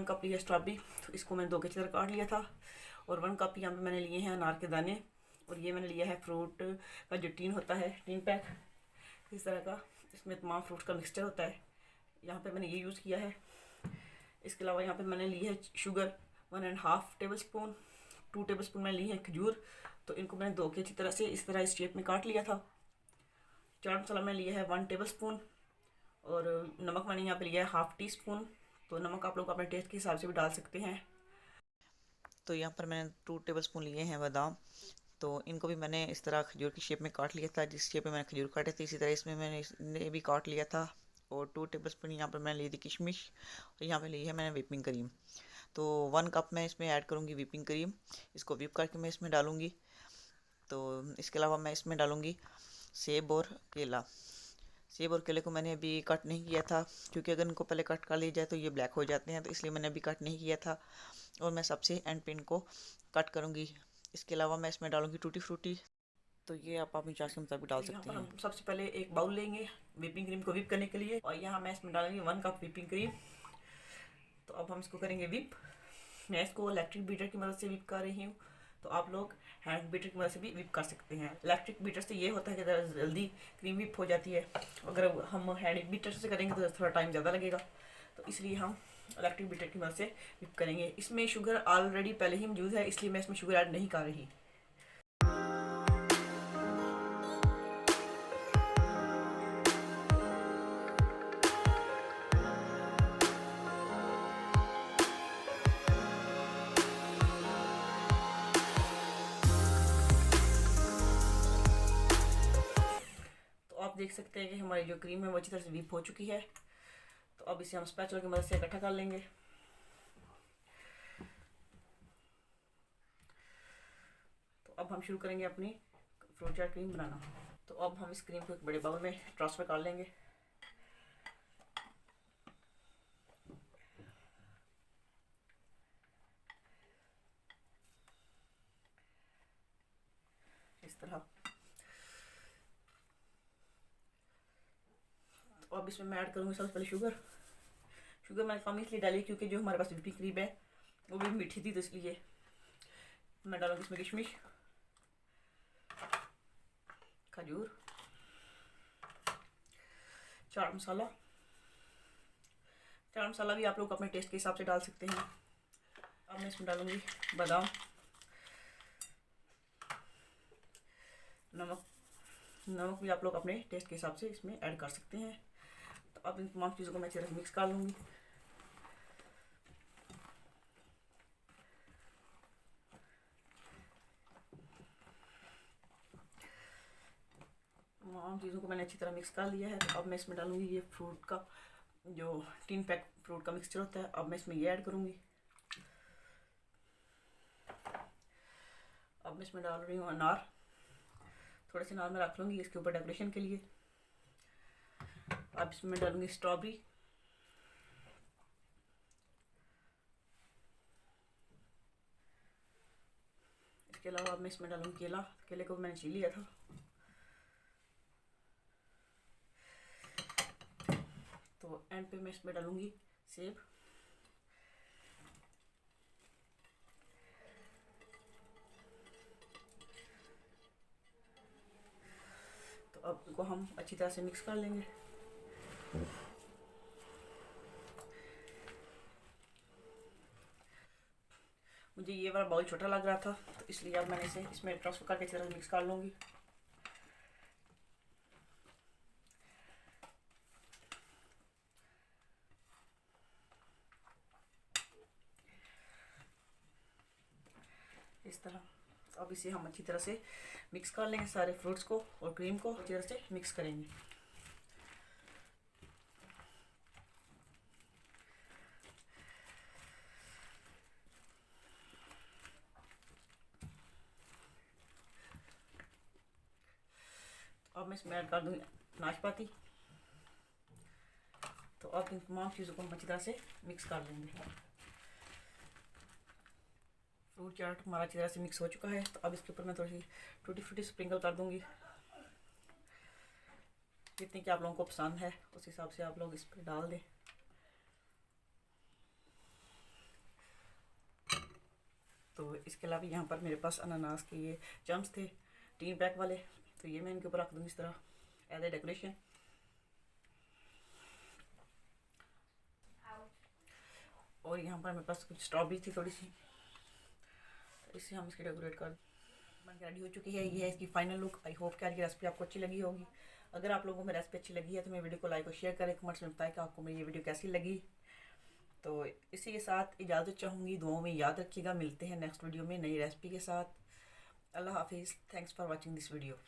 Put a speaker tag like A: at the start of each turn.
A: Cup लिया strawberry, तो इसको मैंने 2 के अच्छी तरह काट लिया था। और 1 कप यहाँ पे मैंने लिए हैं अनार के दाने। और ये मैंने लिया है फ्रूट का जो टीन होता है, टीन पैक इस तरह का, इसमें तमाम फ्रूट का मिक्सचर होता है, यहाँ पे मैंने ये यूज़ किया है। इसके अलावा यहाँ पे मैंने ली है sugar 1.5 table spoon, 2 table spoon मैंने ली है खजूर, तो इनको मैंने 2 के अच्छी तरह से इस तरह इस शेप में काट लिया था। चाट मसाला मैंने लिया है 1 टेबल स्पून। और नमक मैंने यहाँ पे लिया है 1/2 टी स्पून। तो नमक आप लोग अपने टेस्ट के हिसाब से भी डाल सकते हैं। तो यहाँ पर मैंने 2 टेबल स्पून लिए हैं बादाम, तो इनको भी मैंने इस तरह खजूर की शेप में काट लिया था, जिस शेप में मैंने खजूर काटे थे इसी तरह इसमें मैंने इसने भी काट लिया था। और 2 टेबल स्पून यहाँ पर मैंने ली थी किशमिश, और यहाँ पे ली है मैंने व्हिपिंग क्रीम। तो 1 कप मैं इसमें ऐड करूँगी व्हिपिंग क्रीम, इसको व्हिप करके मैं इसमें डालूँगी। तो इसके अलावा मैं इसमें डालूँगी सेब और केला। सेब और केले को मैंने अभी कट नहीं किया था, क्योंकि अगर इनको पहले कट कर लिया जाए तो ये ब्लैक हो जाते हैं, तो इसलिए मैंने अभी कट नहीं किया था। और मैं सबसे एंड पे इनको कट करूँगी। इसके अलावा मैं इसमें डालूँगी टूटी फ्रूटी, तो ये आप अपनी चॉइस के मुताबिक डाल सकते हैं। हम सबसे पहले एक बाउल लेंगे व्हिपिंग क्रीम को व्हिप करने के लिए, और यहाँ मैं इसमें डालूंगी 1 कप व्हिपिंग क्रीम। तो अब हम इसको करेंगे व्हिप। मैं इसको इलेक्ट्रिक बीटर की मदद से व्हिप कर रही हूँ, तो आप लोग हैंड बीटर की मदद से भी व्हिप कर सकते हैं। इलेक्ट्रिक बीटर से ये होता है कि जल्दी क्रीम व्हिप हो जाती है, अगर हम हैंड बीटर से करेंगे तो थोड़ा टाइम ज़्यादा लगेगा, तो इसलिए हम इलेक्ट्रिक बीटर की मदद से व्हिप करेंगे। इसमें शुगर ऑलरेडी पहले ही मौजूद है, इसलिए मैं इसमें शुगर ऐड नहीं कर रही। आप देख सकते हैं कि हमारी जो क्रीम है वो अच्छी तरह से व्हिप हो चुकी है। तो अब इसे हम स्पैचुला की मदद से इकट्ठा कर लेंगे। तो अब हम शुरू करेंगे अपनी फ्रूट चाट क्रीम बनाना। तो अब हम इस क्रीम को एक बड़े बाउल में ट्रांसफ़र कर लेंगे। इस तरह। तो अब इसमें मैं ऐड करूँगी सबसे पहले शुगर। शुगर मैंने कम इसलिए डाली क्योंकि जो हमारे पास व्हिपिंग क्रीम है वो भी मीठी थी, तो इसलिए मैं डालूँगी इसमें किशमिश, खजूर, चाट मसाला। चाट मसाला भी आप लोग अपने टेस्ट के हिसाब से डाल सकते हैं। अब मैं इसमें डालूँगी बादाम, नमक भी आप लोग अपने टेस्ट के हिसाब से इसमें ऐड कर सकते हैं। तो अब इन तमाम चीज़ों को मैं अच्छी तरह से मिक्स कर लूँगी। तमाम चीज़ों को मैंने अच्छी तरह मिक्स कर लिया है। तो अब मैं इसमें डालूँगी ये फ्रूट का जो टीन पैक फ्रूट का मिक्सचर होता है, अब मैं इसमें ये ऐड करूँगी। अब मैं इसमें डाल रही हूँ अनार, थोड़े से अनार मैं रख लूँगी इसके ऊपर डेकोरेशन के लिए। अब इसमें डालूँगी स्ट्रॉबेरी, इसके अलावा अब मैं इसमें डालूँगी केला। केले को मैंने छील लिया था। तो एंड पे मैं इसमें डालूँगी सेब। तो अब इनको हम अच्छी तरह से मिक्स कर लेंगे। मुझे ये वाला बाउल छोटा लग रहा था, तो इसलिए अब मैंने इसे इसमें ट्रांसफर करके अच्छी तरह से मिक्स कर लूँगी। इस तरह। अब इसे हम अच्छी तरह से मिक्स कर लेंगे, सारे फ्रूट्स को और क्रीम को अच्छी तरह से मिक्स करेंगे। अब मैं इसमें ऐड कर दूँगी नाशपाती। तो अब इन तमाम चीज़ों को हम अच्छी तरह से मिक्स कर लेंगे। फ्रूट चाट हमारा अच्छी तरह से मिक्स हो चुका है। तो अब इसके ऊपर मैं थोड़ी सी टूटी फ्रूटी स्प्रिंकल कर दूँगी। जितनी कि आप लोगों को पसंद है उस हिसाब से आप लोग इस पर डाल दें। इसके अलावा यहाँ पर मेरे पास अनानास के ये चम्स थे 3 पैक वाले, तो ये मैं इनके ऊपर रख दूँगी इस तरह एज ए डेकोरेशन। और यहाँ पर मेरे पास कुछ स्ट्रॉबेरी थी थोड़ी सी, इससे हम इसकी डेकोरेट कर बनकर रेडी हो चुकी है। ये है इसकी फाइनल लुक। आई होप कि आज की रेसिपी आपको अच्छी लगी होगी। अगर आप लोगों को मेरी रेसिपी अच्छी लगी है तो मेरे वीडियो को लाइक और शेयर करें, कमेंट्स में बताएं कि आपको मेरी ये वीडियो कैसी लगी। तो इसी के साथ इजाज़त चाहूँगी, दुआओं में याद रखिएगा। मिलते हैं नेक्स्ट वीडियो में नई रेसिपी के साथ। अल्लाह हाफिज़। Thanks for watching this video.